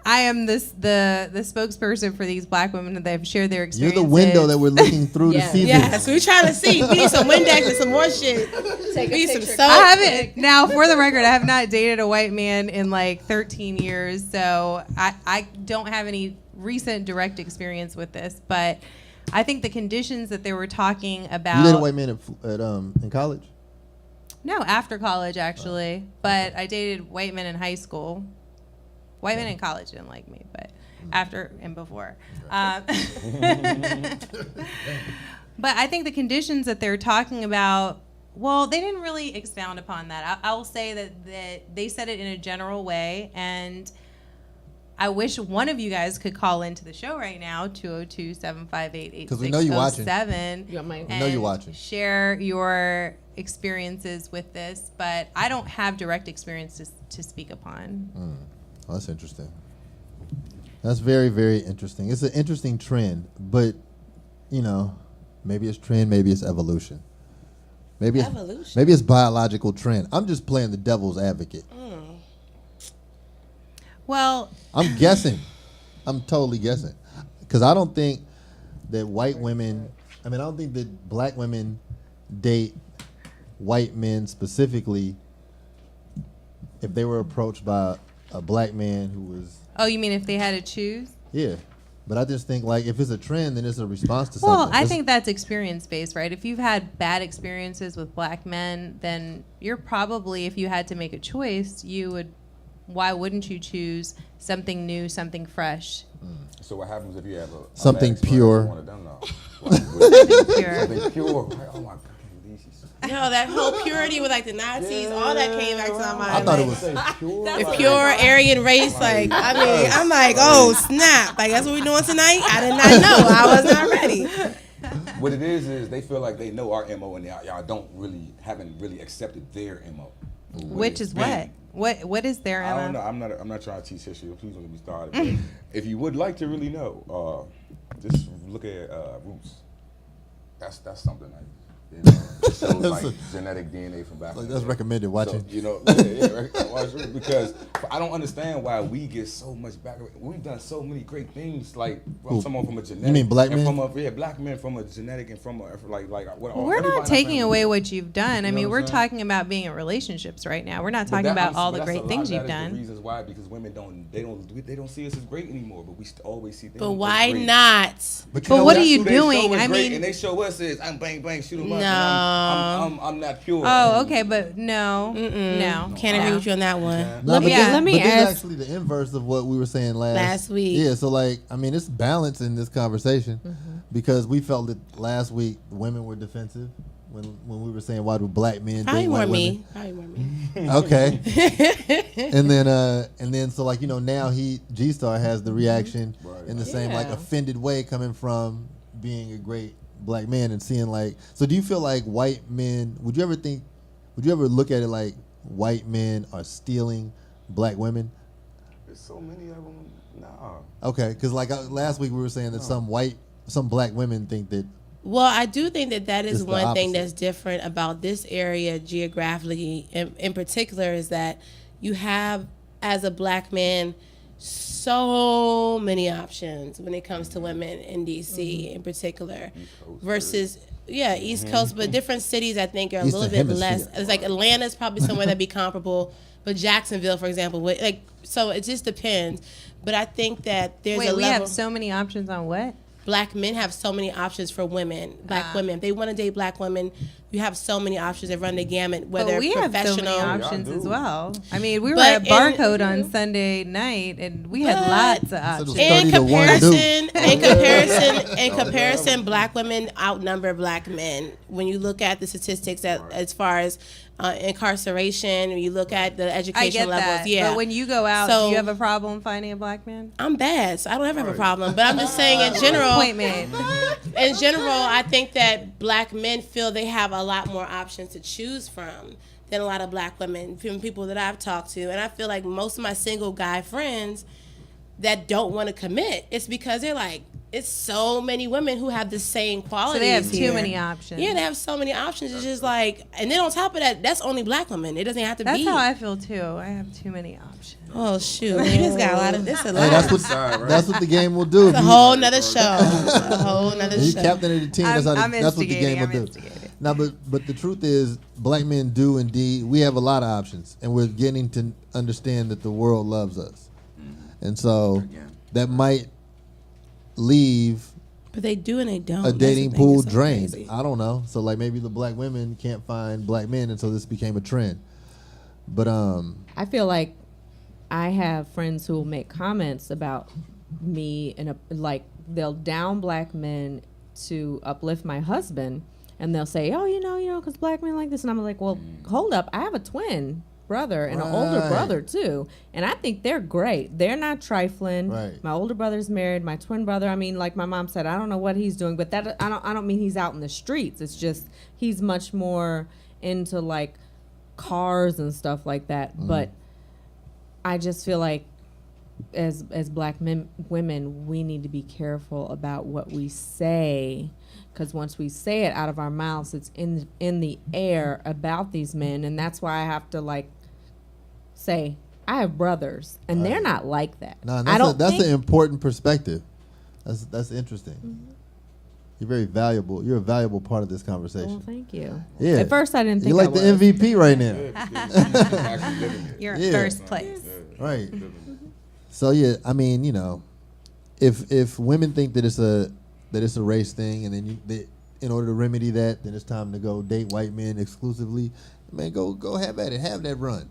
I am the spokesperson for these black women that have shared their You're experiences. the window that we're looking through Yes. to see Yes, this. we're trying to see. We need some Windex and some more shit. We need some soap. I haven't. Now, for the record, I have not dated a white man in like 13 years, so I don't have any recent direct experience with this. But I think the conditions that they were talking about. You dated a white man in college? No, after college actually, but I dated white men in high school. White men in college didn't like me, but after and before. But I think the conditions that they're talking about Well, they didn't really expound upon that. I will say that they said it in a general way, and I wish one of you guys could call into the show right now, 202-758-8607. Because we know you're watching. We know you're watching. Share your experiences with this, but I don't have direct experience to speak upon. Oh, that's interesting. That's very, very interesting. It's an interesting trend, but, you know, maybe it's trend, maybe it's evolution. Maybe it's biological trend. I'm just playing the devil's advocate. Well, I'm guessing. I'm totally guessing. Because I don't think that white women, I don't think that black women date white men specifically if they were approached by a black man who was... Oh, you mean if they had to choose? Yeah. But I just think, like, if it's a trend, then it's a response to something. Well, I think that's experience-based, right? If you've had bad experiences with black men, then you're probably, if you had to make a choice, why wouldn't you choose something new, something fresh? So what happens if you have a something pure? Something pure. Something pure. Oh my God. No, that whole purity with like the Nazis, all that came back to my mind. I thought like, it was the pure Aryan race. Like, I'm like, oh snap! Like that's what we're doing tonight. I did not know. I was not ready. What it is they feel like they know our MO and y'all haven't really accepted their MO. Which is what? What is their MO? I don't know. I'm not trying to teach history. Please don't get me started. But if you would like to really know, just look at Roots. That's something like. It shows like genetic DNA from back. Like that's recommended watching. So, watch it because I don't understand why we get so much back. We've done so many great things, like from someone from a genetic. You mean black men? Black men from a genetic and from a like. We're not taking away what you've done. I mean, we're talking about being in relationships right now. We're not talking about all the great things you've done. The reasons why, because women don't see us as great anymore, but we always see them. But why not? But what are you doing? I mean, and they show us is I'm bang bang shoot 'em up. No, I'm not pure. Oh, okay, but no. Can't agree with you on that one. Let me But this ask. is actually the inverse of what we were saying last week. Yeah, so it's balance in this conversation because we felt that last week women were defensive when we were saying why do black men date white women? Probably more me. Okay. and then so now G-Star has the reaction in the same offended way coming from being a great black man and seeing so do you feel like white men would you ever look at it like white men are stealing black women? There's so many of them. Nah. Okay, because last week we were saying that some black women think that. Well, I do think that is It's the one thing opposite. that's different about this area geographically in particular is that you have, as a black man, so many options when it comes to women in D.C. in particular versus East Coast, but different cities I think are a little bit less. It's like Atlanta's probably somewhere that'd be comparable, but Jacksonville, for example, so it just depends. But I think that there's a level. We have so many options on what? Black men have so many options for women, black women. If they want to date black women, you have so many options that run the gamut, whether but we professional. have so many options as well. I mean, we were at Barcode on Sunday night, and we had lots of options. In comparison, black women outnumber black men. When you look at the statistics as far as incarceration, when you look at the education levels, But when you go out, do you have a problem finding a black man? I'm bad, so I don't ever have a problem. But I'm just saying in general. Point made. In general, I think that black men feel they have a lot more options to choose from than a lot of black women, from people that I've talked to. And I feel like most of my single guy friends that don't want to commit, it's because they're like, it's so many women who have the same qualities. So they have here. too many options. Yeah, they have so many options. It's just like, and then on top of that, that's only black women. It doesn't have to be. That's how I feel too. I have too many options. Oh shoot, you just got a lot of this. Hey, that's what the game will do. It's a whole nother show. A whole nother show. You captain of the team. That's what the game will do. Instigating. Now, but the truth is, black men do indeed. We have a lot of options, and we're getting to understand that the world loves us, and so that might leave. But they do and they don't. A dating pool drained. I don't know. So maybe the black women can't find black men, and so this became a trend. But I feel like I have friends who will make comments about me and they'll down black men to uplift my husband, and they'll say, oh, because black men like this. And I'm like, well, hold up. I have a twin brother and an older brother too, and I think they're great. They're not trifling. Right. My older brother's married. My twin brother, I mean, like my mom said, I don't know what he's doing, but that I don't mean he's out in the streets. It's just he's much more into like cars and stuff like that. But I just feel like as black women, we need to be careful about what we say, because once we say it out of our mouths, it's in the air about these men, and that's why I have to like say I have brothers, and they're not like that. No, that's an important perspective. That's interesting. You're very valuable. You're a valuable part of this conversation. Well, thank you. Yeah. At first, I didn't think you're like I the MVP right now. You're in first place. Right. So yeah, I mean, if women think that it's a race thing, and then in order to remedy that, then it's time to go date white men exclusively. Man, go have at it. Have that run.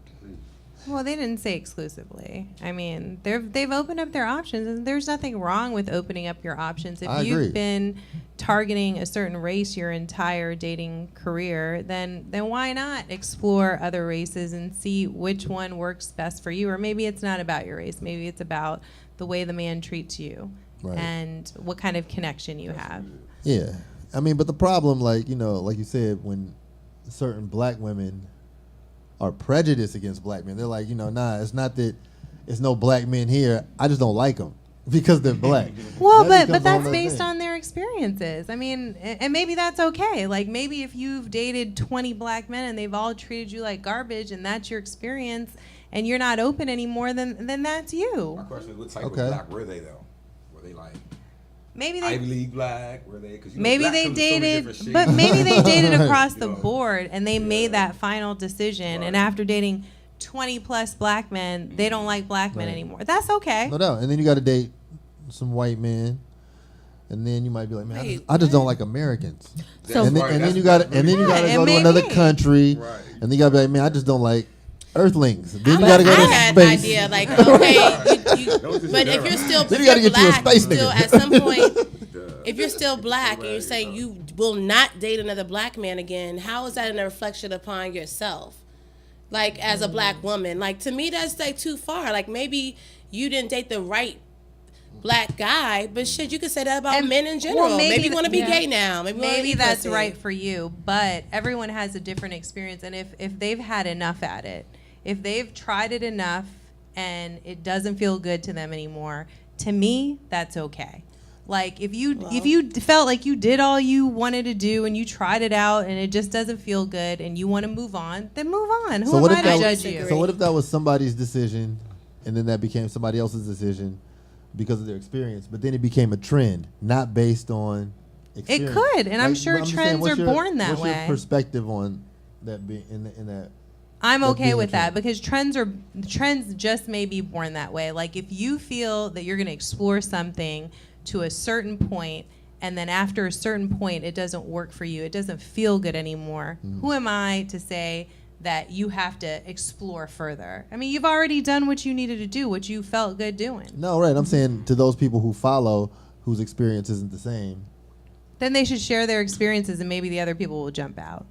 Well, they didn't say exclusively. I mean, they've opened up their options, and there's nothing wrong with opening up your options. If I you've agree. been targeting a certain race your entire dating career, then why not explore other races and see which one works best for you? Or maybe it's not about your race. Maybe it's about the way the man treats you and what kind of connection you have. Yeah, I mean, but the problem, like you said, when certain black women are prejudiced against black men, they're like, nah, it's not that it's no black men here. I just don't like them because they're black. Well, That but becomes a that's whole based thing. on their experiences. I mean, and maybe that's okay. Like maybe if you've dated 20 black men and they've all treated you like garbage, and that's your experience, and you're not open anymore, then that's My you. question is, what type Okay. of black were they though? Were they like Maybe Ivy they League black? Were they? Cause maybe black they comes in so many dated, different shades. but maybe they dated across the You know, board, and they made that final decision. And after dating 20 plus black men, they don't like black men anymore. That's okay. No doubt. And then you got to date some white men, and then you might be like, man, Wait, I just don't like Americans. So- and then you got to Yeah, go to and another maybe. country, Right. and then you got to be like, man, I just don't like Earthlings. Then you But got to go I to had space. idea, like, okay, but if you're still, Then if you gotta you're get you a black, space still nigga. at some point, if you're still black and you're saying you will not date another black man again, how is that a reflection upon yourself? Like, as a black woman, like, to me, that's like too far. Like, maybe you didn't date the right black guy, but shit, you could say that about And- men in general. well, maybe you th- want to be yeah. gay now. Maybe that's right for you, but everyone has a different experience, and if they've had enough at it, if they've tried it enough and it doesn't feel good to them anymore, to me, that's okay. Like if you felt like you did all you wanted to do and you tried it out and it just doesn't feel good and you want to move on, then move on. Who am I to judge you? So what if that was somebody's decision, and then that became somebody else's decision because of their experience, but then it became a trend, not based on experience? could, and I'm sure just trends what's are born that what's way. Your perspective on that being in that? I'm that okay being a with that trend. because trends just may be born that way. Like if you feel that you're going to explore something to a certain point, and then after a certain point it doesn't work for you, it doesn't feel good anymore. Who am I to say that you have to explore further? I mean, you've already done what you needed to do, what you felt good doing. No, right. I'm saying to those people who follow, whose experience isn't the same. Then they should share their experiences, and maybe the other people will jump out.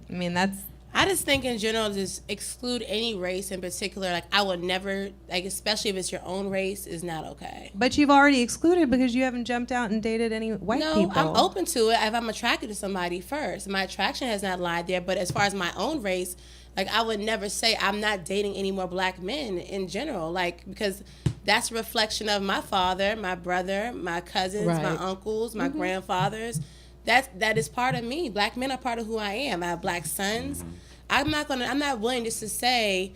I mean, I just think in general, just exclude any race in particular. Like, I would never, like, especially if it's your own race, is not okay. but you've already excluded because you haven't jumped out and dated any white No, people. I'm open to it if I'm attracted to somebody first. My attraction has not lied there. But as far as my own race, like, I would never say I'm not dating any more black men in general. Like, because that's a reflection of my father, my brother, my cousins, my Right. uncles, my grandfathers. That is part of me. Black men are part of who I am. I have black sons. I'm not willing just to say, You're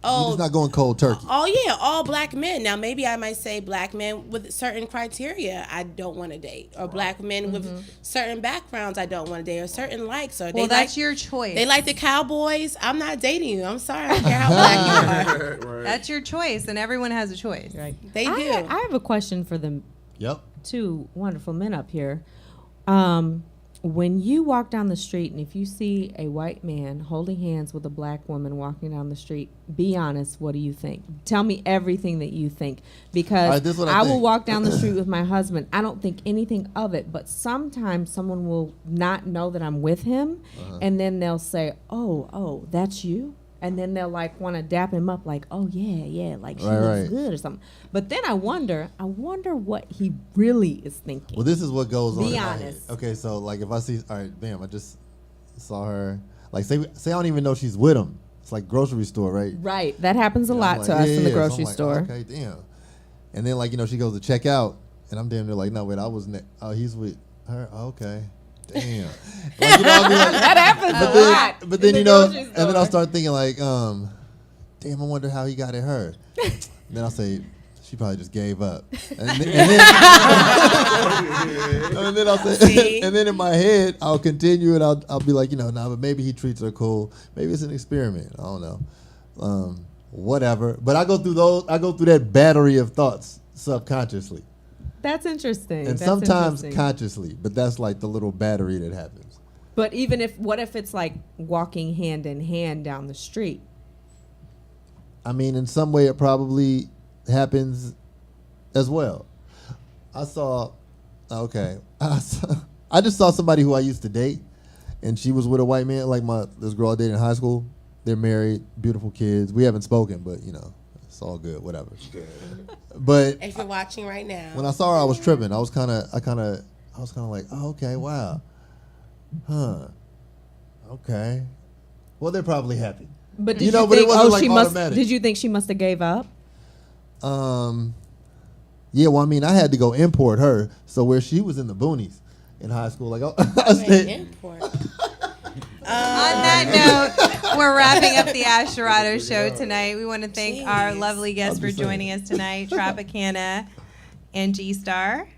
oh, just not going cold turkey. oh yeah, all black men. Now maybe I might say black men with certain criteria I don't want to date, or black men with certain backgrounds I don't want to date, or certain likes. Or Well, they that's like, your choice. They like the Cowboys. I'm not dating you. I'm sorry. I don't care how black you are. That's your choice, and everyone has a choice. Right. They do. I have a question for the Yep. two wonderful men up here. When you walk down the street and if you see a white man holding hands with a black woman walking down the street, be honest, what do you think? Tell me everything that you think. Because All right, this is what I I will think. walk down the street with my husband. I don't think anything of it, but sometimes someone will not know that I'm with him, and then they'll say, oh, that's you? And then they'll like want to dap him up like, oh yeah, like she looks good or something. But then I wonder what he really is thinking. Well, this is what goes on. Be in my head. honest. Okay, so like if I see, all right, damn, I just saw her. Like say I don't even know she's with him. It's like grocery store, right? Right, that happens a And I'm lot like, to us in the yeah. So I'm grocery like, store. Okay, damn. And then like she goes to check out, and I'm damn near like, no wait, I was he's with her. Okay. Damn. Like, I'll be like, That happens a lot. But then in the grocery and then I'll store. start thinking like, damn, I wonder how he got at her. And then I'll say, she probably just gave up. And then I'll say, See? and then in my head I'll continue and I'll be like, nah, but maybe he treats her cool. Maybe it's an experiment. I don't know. Whatever. But I go through that battery of thoughts subconsciously. That's interesting. And That's sometimes interesting. consciously, but that's like the little battery that happens. But what if it's like walking hand in hand down the street? I mean, in some way, it probably happens as well. I just saw somebody who I used to date, and she was with a white man, like this girl I dated in high school. They're married, beautiful kids. We haven't spoken, but it's all good, whatever. But If you're watching right now, when I saw her, I was tripping. I was kind of like, oh, okay, wow, huh, okay. Well, they're probably happy. But did but it think, wasn't like she automatic. must? Did you think she must have gave up? Yeah, well, I mean, I had to go import her. So where she was in the boonies in high school, like I stayed. import. On that note, we're wrapping up the Asherado show tonight. We want to thank our lovely guests for joining us tonight, Tropicana and G-Star.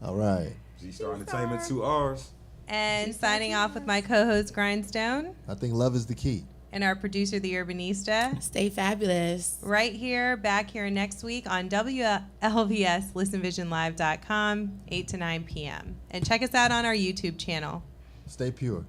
All right. G-Star Entertainment, 2 R's. And signing off with my co-host, Grindstone, I think love is the key. and our producer, The Urbanista. Stay fabulous. Right here, back here next week on WLVS, ListenVisionLive.com, 8 to 9 p.m. And check us out on our YouTube channel. Stay pure.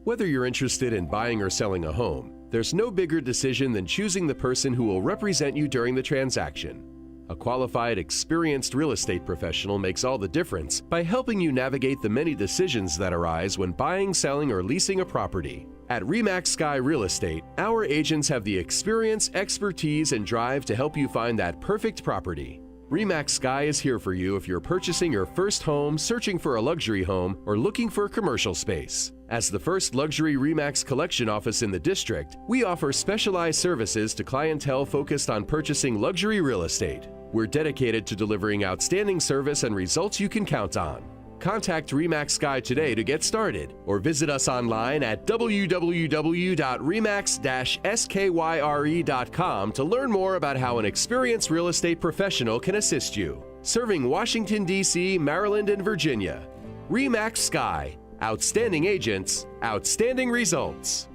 Whether you're interested in buying or selling a home, there's no bigger decision than choosing the person who will represent you during the transaction. A qualified, experienced real estate professional makes all the difference by helping you navigate the many decisions that arise when buying, selling, or leasing a property. At RE/MAX Sky Real Estate, our agents have the experience, expertise, and drive to help you find that perfect property. RE/MAX Sky is here for you if you're purchasing your first home, searching for a luxury home, or looking for commercial space. As the first luxury RE/MAX collection office in the district, we offer specialized services to clientele focused on purchasing luxury real estate. We're dedicated to delivering outstanding service and results you can count on. Contact RE/MAX Sky today to get started, or visit us online at www.remax-skyre.com to learn more about how an experienced real estate professional can assist you. Serving Washington, D.C., Maryland, and Virginia. RE/MAX Sky. Outstanding agents, outstanding results.